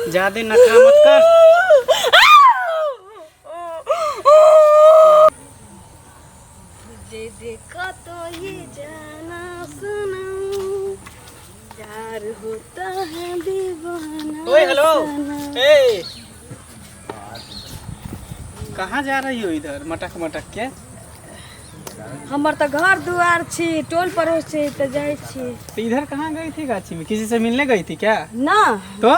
ज्यादा नखरा मत कर। मुझे देखा तो ये जाना सुना, प्यार होता है दीवाना। ओए हेलो, ए कहाँ जा रही हो इधर मटक मटक के? हमर तो घर दुआर छी, टोल पड़ोस छी तो जाए छी। तो इधर कहाँ गई थी गाछी में? किसी से मिलने गई थी क्या? ना तो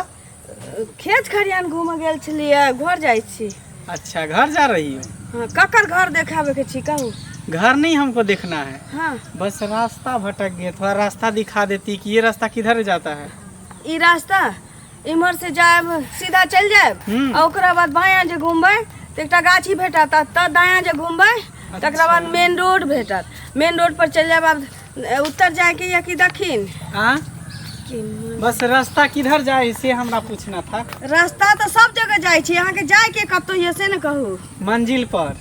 खेत खरियान घूम गेल छलिए, घर जाए छी। अच्छा घर जा रही हो? हाँ, ककर घर देखावे के छी कहू? घर नहीं हमको देखना है। हाँ, बस रास्ता भटक गए, थोड़ा रास्ता दिखा देती कि ये रास्ता किधर जाता है। ई रास्ता इमर से जाए सीधा चल जाए और ओकरा बाद बायां जे घूमबे तो एक गाछी भेटत, तब दायां जे घूमबे तकरा बाद मेन रोड भेटत। मेन रोड पर चल जाए, अब उत्तर जाए के या कि दक्षिण? बस रास्ता किधर जाए से हमरा पूछना था। रास्ता तो सब जगह जाए छी, यहाँ के जाए के कब तो ये से न कहू। मंजिल पर।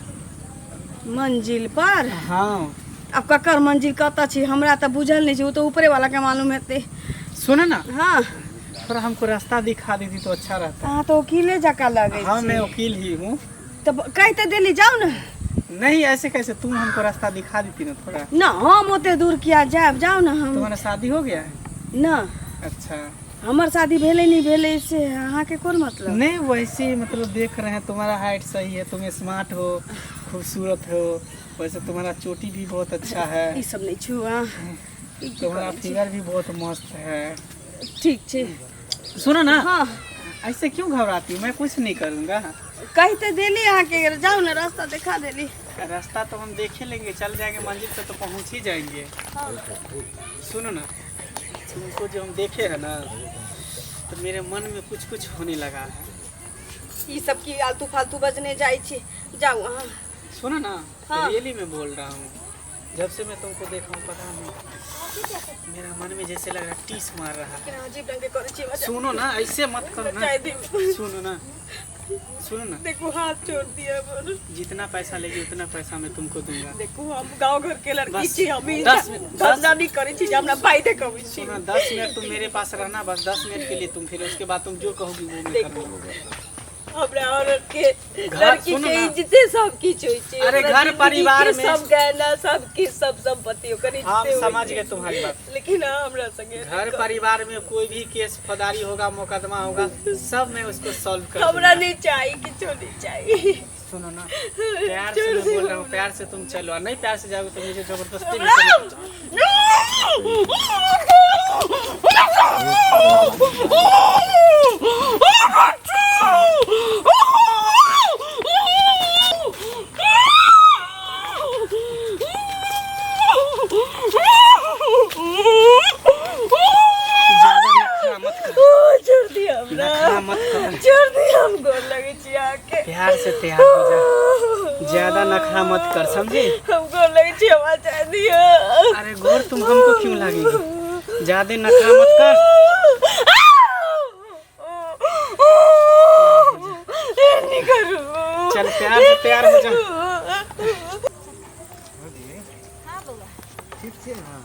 मंजिल पर? हाँ। अब ककर मंजिल कत छी हमरा तो बुझल नहीं छी, वो तो ऊपरे वाला के मालूम है। सुनो ना, हाँ थोड़ा हमको रास्ता दिखा देती तो अच्छा रहता। हाँ, तो वकीले जका लगे। हाँ मैं वकील ही हूँ। तो कहते दिल्ली जाओ ना। नहीं ऐसे कैसे, तुम हमको रास्ता दिखा देती ना थोड़ा। ना हम ओते दूर किया जाए, जाओ ना। हम तुम्हारा शादी हो गया है? ना, अच्छा। हमार शादी भेले नहीं भेले इससे अहाँ के कौन मतलब? नहीं वैसे ही मतलब देख रहे हैं, तुम्हारा हाइट सही है, तुम स्मार्ट हो, खूबसूरत हो, वैसे तुम्हारा चोटी भी बहुत अच्छा है। ये सब नहीं छुआ, तुम्हारा फिगर भी बहुत मस्त है। ठीक छे। सुनो ना। हाँ, ऐसे क्यों घबराती हो? मैं कुछ नहीं करूँगा। कहते दिल्ली यहाँ के जाओ ना, रास्ता दिखा दिल्ली। रास्ता तो हम देखे लेंगे, चल जाएंगे मंजिल पे तो पहुँच ही जाएंगे। हाँ। सुनो ना, तुमको जो हम देखे है ना तो मेरे मन में कुछ कुछ होने लगा है। ये सब की आलतू फालतू बजने जाए छी, जाओ। हाँ सुनो ना, हाँ। रियली में बोल रहा हूँ, जब से मैं तुमको देखा हूँ पता नहीं मेरा मन में जैसे लग रहा है टीस मार रहा है। अजीब ढंग के करे छी। सुनो ना, ऐसे मत करो ना। सुनो ना, सुनो ना, देखो हाथ छोड़ दिया। जितना पैसा लेगी उतना पैसा मैं तुमको दूंगा। देखो हम गांव घर के लड़की छी, हम 10 मिनट धंधा नहीं करे छी, हमरा भाई देखबी छी। सुनो 10 मिनट तुम मेरे पास रहना, बस 10 मिनट के लिए तुम, फिर उसके बाद तुम जो कहोगी वो मैं करूँगा। हमरा औरत के लड़की के इज्जत सब की होई छे। अरे घर परिवार में सब गहना सब की सब संपत्ति ओकर इज्जत। हम समझ गए तुम्हारी बात, लेकिन हमरा संगे घर परिवार में कोई भी केस फौजदारी होगा, मुकदमा होगा, सब मैं उसको सॉल्व कर दूंगा। हमरा नहीं चाहिए, किछु नहीं चाहिए। सुनो ना, प्यार से मैं बोल रहा हूँ, प्यार से तुम चलो, और नहीं प्यार से जाओगे तो मुझे जबरदस्ती भी प्यार से तैयार हो जा, ज्यादा नखरा मत कर, समझे? हमको लगे छी आवाज आ दिया। अरे गोर तुम हमको क्यों लगेगी? ज्यादा नखरा मत कर। नहीं करूं। चल प्यार से तैयार हो जा। हाँ बउआ, ठीक छे ना?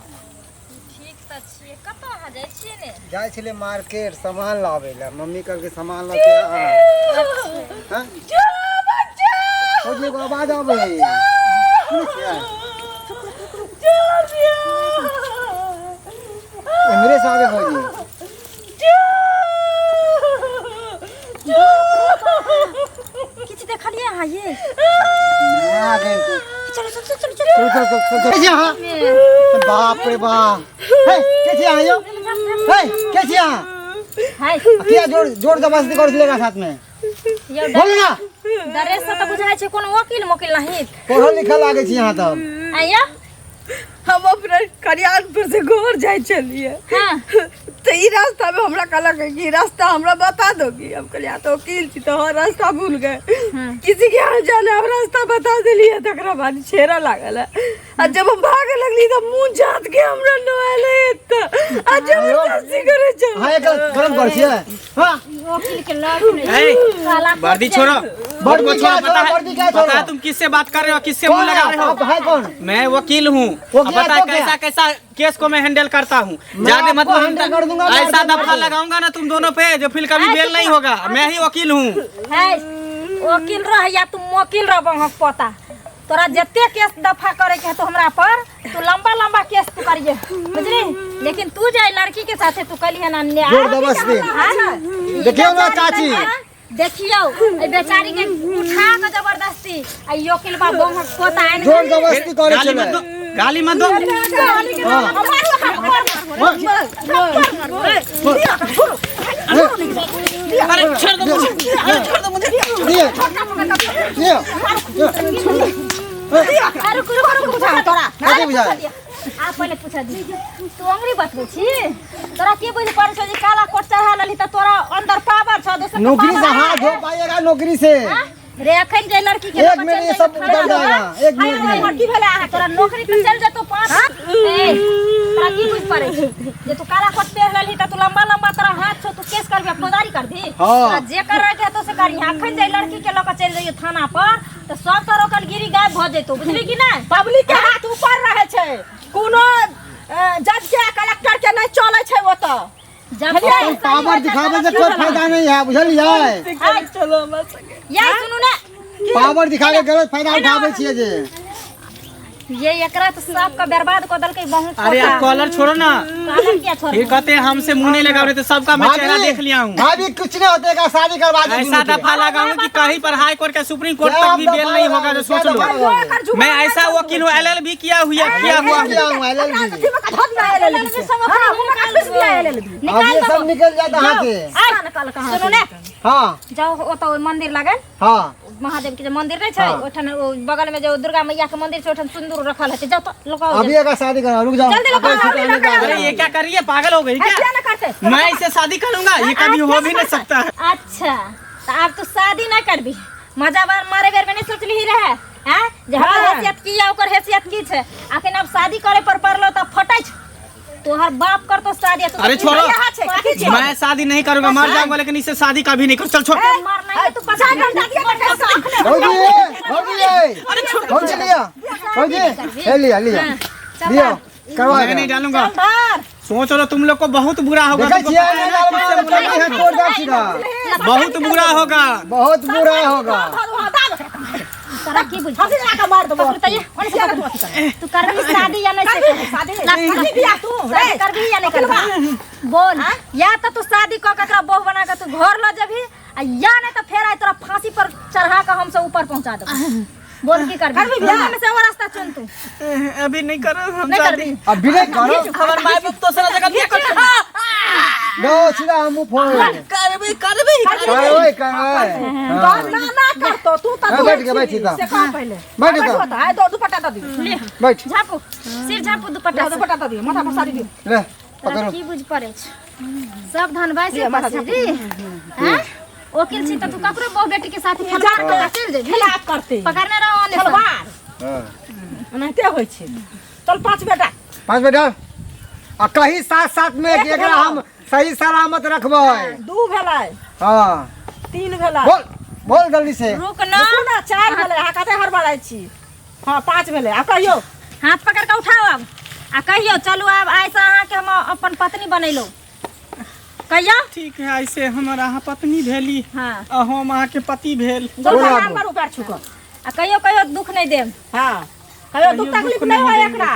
ठीक त छिए। कतऽ अहाँ जाइ छिए ने? जाय छले मार्केट सामान लावे ला, मम्मी कल के सामान लाके हां खोजने को आवाज आवे है। मेरे से आगे खोजी। किछ देखलिए अहाँ ये? ना रे चलो चलो चलो चलो कैसे यहाँ? बाप रे बाप, कैसे यहाँ यो? कैसे यहाँ? हाय क्या जोर जबरदस्ती कर लेगा साथ में? यो बोल ना। ड्रेस से तो बुझाय छै कोनो वकील मोकिल नहीं। पढ़ल लिखल आगे छी यहाँ तब। आया हम अपना करियानपुर से घर जाए चलिए। हां तो ई रास्ता में हमरा कहलक कि रास्ता हमरा बता दोगी। हम कहलिए तो वकील छी तो हर रास्ता भूल गए। किसी के यहाँ जाना हम रास्ता बता दिलिए, तकरा बाद छेरा लागल है। और जब हम भागे लगली तो मुंह जात के हमरा नोले त आ जबरदस्ती करे छ। हां एक गरम कर छिए। हां वकील के लड़ नहीं वर्दी छोड़ो, वर्दी क्या पता है, वर्दी क्या पता है तुम किससे बात कर रहे हो, किससे मुंह लगा रहे हो? है कौन? मैं वकील हूँ। वकील पता है तो क्या? कैसा कैसा केस को मैं हैंडल करता हूँ। मैं ज्यादा आपको मतलब हैंडल कर दूंगा, ऐसा मार दूंगा। दफा लगाऊंगा ना तुम दोनों पे जो फिर कभी बेल नहीं होगा। मैं ही वकील हूँ। है वकील रह या तुम वकील रह बहक पता तोरा जते केस दफा करे के है तो हमरा पर तू लंबा लंबा केस तू करिए बुझली। लेकिन तू जाए लड़की के साथे तू कली है ना न्याय जबरदस्ती। है ना? देखियो ना चाची। देखियो ए बेचारी के उठा के जबरदस्ती आ वकील बा बहक पता है जोर जबरदस्ती करे गाली चले। मत दो, गाली मत दो। अरे छोड़ दो मुझे, अरे छोड़ दो मुझे। दिए दिए अरे रुको बुझा तोरा कैसे बुझाए? आप पहले पूछा दी तू अंग्रेजी बतबे छी तोरा के बुझ पड़ छ जे काला कोट चढ़ा लली त तोरा अंदर पावर छ दोसर के नौकरी से power हाथ है। धो पाएगा नौकरी से। हाँ? रे अखन जे लड़की के एक मिनट ये सब उतर जाएगा, एक मिनट में। लड़की भेले आ तोरा नौकरी पे चल जतो 5 ए तोरा की बुझ पड़े छै जे तू काला कोट पहन लली त तू लंबा लंबा तोरा हाथ छ तू केस करबे फौजदारी कर दी। हाँ। तोरा जे करे के तो से करी अखन जे लड़की के लोक चल जाइए थाना पर त सब तोरा ओकर गिरी गायब भ जेतो बुझली कि नहीं। पब्लिक के हाथ ऊपर रहे छै कोनो जज के कलेक्टर के नहीं चले छै वो तो जब पावर दिखावे से कोई फायदा नहीं है, बुझलिए? चलो मत ये सुनू ना पावर दिखावे गलत फायदा उठावे छिए जे। ये एकरा तो सबका बर्बाद कर दल के बहुत अरे आप कॉलर छोड़ो ना। कालर क्या छोड़ फिर कहते हैं हमसे मुंह नहीं लगा रहे तो सबका मैं चेहरा देख लिया हूँ। भाभी कुछ नहीं होते का शादी करवा दे। ऐसा दफा लगाऊं कि कहीं पर हाई कोर्ट का सुप्रीम कोर्ट तक भी बेल नहीं होगा जो सोच लो। मैं ऐसा वकील हूँ, LLB किया हुआ अब ये सब निकल जाता हाथ से। सुनो ना हाँ जाओ ओतो मंदिर लगन हाँ महादेव के जो मंदिर नहीं छै हाँ। ओठन बगल में जो दुर्गा मैया के मंदिर छै ओठन सिंदूर रखल है जाओ तो लोकाओ अभी का शादी करा, रुक जाओ। जल्दी लगाओ, अगर अभी सिखाने का लगाओ। अरे ये क्या कर रही है, पागल हो गई क्या? क्या ना करते मैं इसे शादी करूंगा, ये कभी हो भी नहीं सकता है। अच्छा तो अब तो शादी ना करबी मजा बार मारे घर में नहीं सोच ली रहे हैं जहाँ हैसियत की या ओकर हैसियत की छै आखिर अब शादी करे पर पड़लो तब फटै छै तोहर बाप कर तो शादी तू अरे छोड़ो, मैं शादी नहीं करूंगा, मर जाऊंगा लेकिन इससे शादी कभी नहीं करूँ। चल छोड़। मरना है तू पता भौजी लिया भौजी ले लिया लिया करवा मैं नहीं डालूंगा। बार सोच लो तुम लोग को बहुत बुरा होगा। देखा तुमको छिए पता है ना नहीं किससे मुलाकात है, है? तोड़ दे सीधा। बहुत बुरा होगा। बहुत बुरा होगा। तोरा की बुझ मार दो तू करबी शादी या नहीं शादी बियाह तू करबी या नहीं करबी बोल या तो तू शादी क ककरा बहू बना के तू घर ल जबी या नहीं तो फेर आई तोरा फांसी पर चढ़ा के हमसे ऊपर पहुंचा दे। बोल की करबी बियाह में से वो रास्ता चुन तू अभी नहीं करो हम नहीं शादी। करबी अब भी नहीं करो। हमारे माय बाप तो सारा जगह बिया करते हैं। लो सीधा हम फोन करबी ओए कर ना कर तो तू बैठ के बैठी था से कहां पहले बैठ के होता है दो दुपट्टा दे दी बैठ झापू सिर झापू दुपट्टा से दुपट्टा दे दी माथा पर साड़ी दी ले तोरा पकड़ो। की बुझ पड़े छै सब धन भाई से पास दी हैं वकील छी त तू ककरो बहू बेटी के साथ खेला चल जेबी खेला करते पकड़ने रहो ओने से। तलवार हाँ। नहीं होय छै चल 5 बेटा 5 बेटा आ कहीं साथ साथ में एकरा हम सही सलामत रखबै। 2 भेलै हाँ 3 भेलै बोल जल्दी से। रुक ना ना 4 भेलै आ कते हड़बड़ाई छी। हाँ 5 भेलै आ कहियो हाथ पकड़ के उठाओ अब आ कहियो चलू अब ऐसा अहाँ के हम अपन पत्नी बनैलो कहियो ठीक है, ऐसे हमारा अहाँ पत्नी भेली हाँ आ हम अहाँ के पति भेल। चल बोला भगवान बोल। पर ऊपर छुको। आ कहियो कहियो दुख नहीं देम। हाँ कहियो दुख तकलीफ नहीं होय एकरा।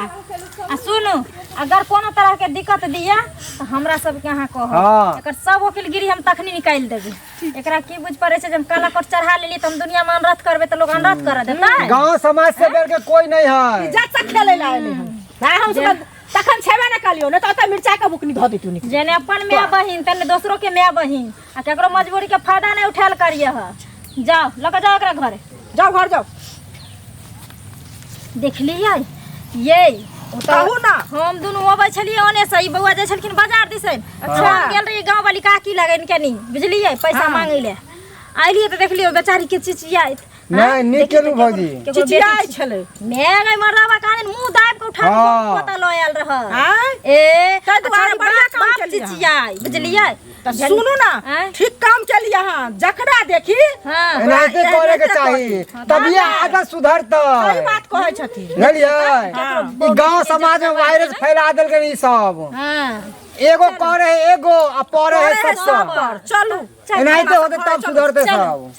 आ सुनू अगर कोनो तरह के दिक्कत दिया तो हमरा सब के अहाँ कहो हाँ। एकर सब वकीलगिरी हम तखनी निकाल देबी। एकरा की बुझ पड़े छै जब काला कोट चढ़ा लेली त हम दुनिया में अनरथ करबे त लोग अनरथ कर देता है। गांव समाज से बढ़ के कोई नहीं है। इज्जत से खेले ला आइले हम नहीं हम सब तखन छेबे न कलियो न त मिर्चा के बुकनी ध दी तू निक जेने अपन माय बहिन तने दोसरो के माय बहिन आ केकरो मजबूरी के फायदा नहीं उठाल करिए ह। जाओ लग जाओ एकरा घरे जाओ घर जाओ देख लियै ये कहू ना हम दुनू अबै छलियै ओने से ई बौआ जाय छलखिन बाजार दिसन। अच्छा हम गेल रही गांव वाली काकी लगन के नहीं बुझलियै पैसा मांगे ले आइलिए त देखलियो बेचारी के चिचियाइत नहीं निकलू भौजी। चिचियाई छले मैं गई मरदावा कान मुंह दाब के उठा हाँ। पता लो आयल रह हां ए ताहि दुआरे बेचारी बढ़िया काम बाप केलियै। चिचियाई बुझलियै त सुनू ना आँय? ठीक काम केलिए हां हाँ जकरा देखी हाँ एनाहिते करे के चाहिए तभी आदत सुधरता सही बात कहै छथिन बुझलिए ई गांव समाज में वायरस फैला देल के ई सब हाँ एगो करे एगो आ परे है सब चलू एनाहिते होते तब सुधरते सब